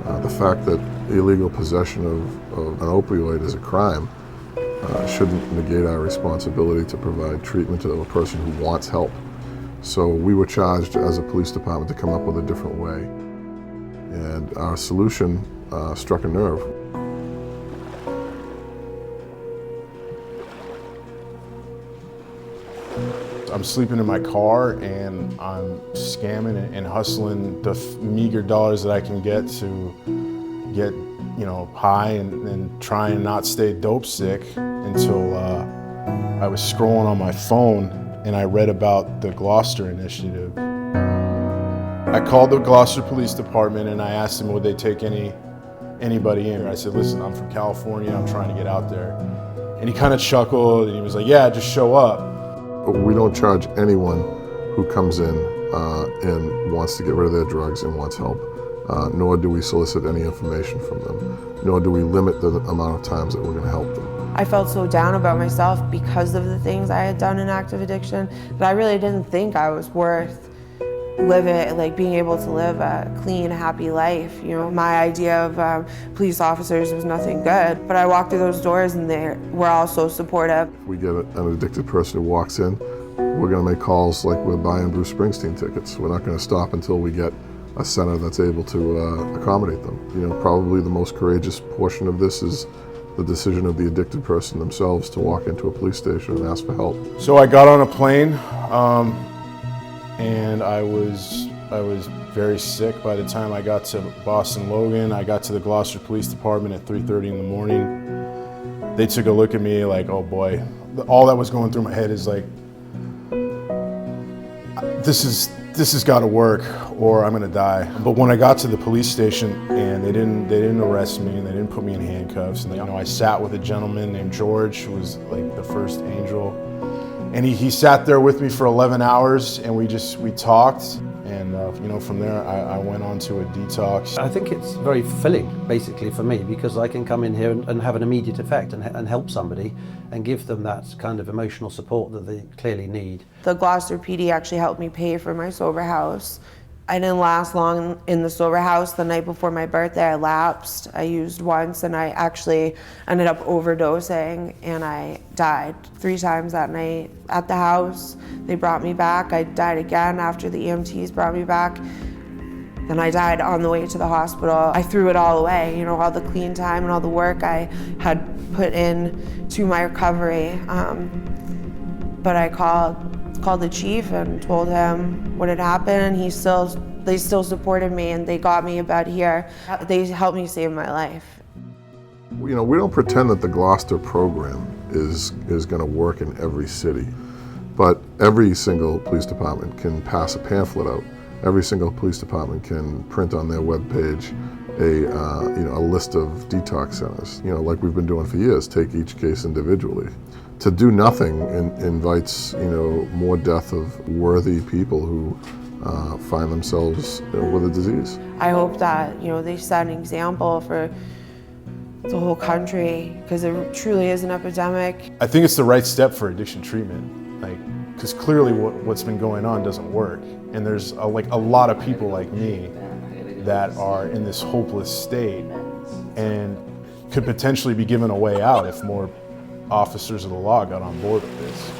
The fact that illegal possession of an opioid is a crime shouldn't negate our responsibility to provide treatment to a person who wants help. So we were charged as a police department to come up with a different way. And our solution struck a nerve. I'm sleeping in my car and I'm scamming and hustling the meager dollars that I can get to get, high and try and not stay dope sick until I was scrolling on my phone and I read about the Gloucester initiative. I called the Gloucester Police Department and I asked them would they take anybody in. I said, listen, I'm from California, I'm trying to get out there. And he kind of chuckled and he was like, yeah, just show up. We don't charge anyone who comes in and wants to get rid of their drugs and wants help, nor do we solicit any information from them, nor do we limit the amount of times that we're going to help them. I felt so down about myself because of the things I had done in active addiction that I really didn't think I was worth being able to live a clean, happy life. My idea of police officers was nothing good, but I walked through those doors and they were all so supportive. We get an addicted person who walks in, we're going to make calls like we're buying Bruce Springsteen tickets. We're not going to stop until we get a center that's able to accommodate them. Probably the most courageous portion of this is the decision of the addicted person themselves to walk into a police station and ask for help. So I got on a plane. And I was very sick by the time I got to Boston Logan. I got to the Gloucester Police Department at 3:30 in the morning. They took a look at me like, oh boy. All that was going through my head is like, this has got to work or I'm gonna die. But when I got to the police station and they didn't arrest me and they didn't put me in handcuffs, and I sat with a gentleman named George who was like the first angel. And he sat there with me for 11 hours and we talked. And from there I went on to a detox. I think it's very fulfilling basically for me because I can come in here and have an immediate effect and help somebody and give them that kind of emotional support that they clearly need. The Gloucester PD actually helped me pay for my sober house. I didn't last long in the sober house. The night before my birthday, I lapsed. I used once and I actually ended up overdosing and I died 3 times that night at the house. They brought me back. I died again after the EMTs brought me back. And I died on the way to the hospital. I threw it all away, all the clean time and all the work I had put in to my recovery. But I called the chief and told him what had happened, and they still supported me and they got me about here. They helped me save my life. We don't pretend that the Gloucester program is going to work in every city, but every single police department can pass a pamphlet out. Every single police department can print on their webpage a list of detox centers. Like we've been doing for years, take each case individually. To do nothing invites more death of worthy people who find themselves with a disease. I hope that they set an example for the whole country because it truly is an epidemic. I think it's the right step for addiction treatment, because clearly what's been going on doesn't work, and there's a lot of people like me that are in this hopeless state and could potentially be given a way out if more officers of the law got on board with this.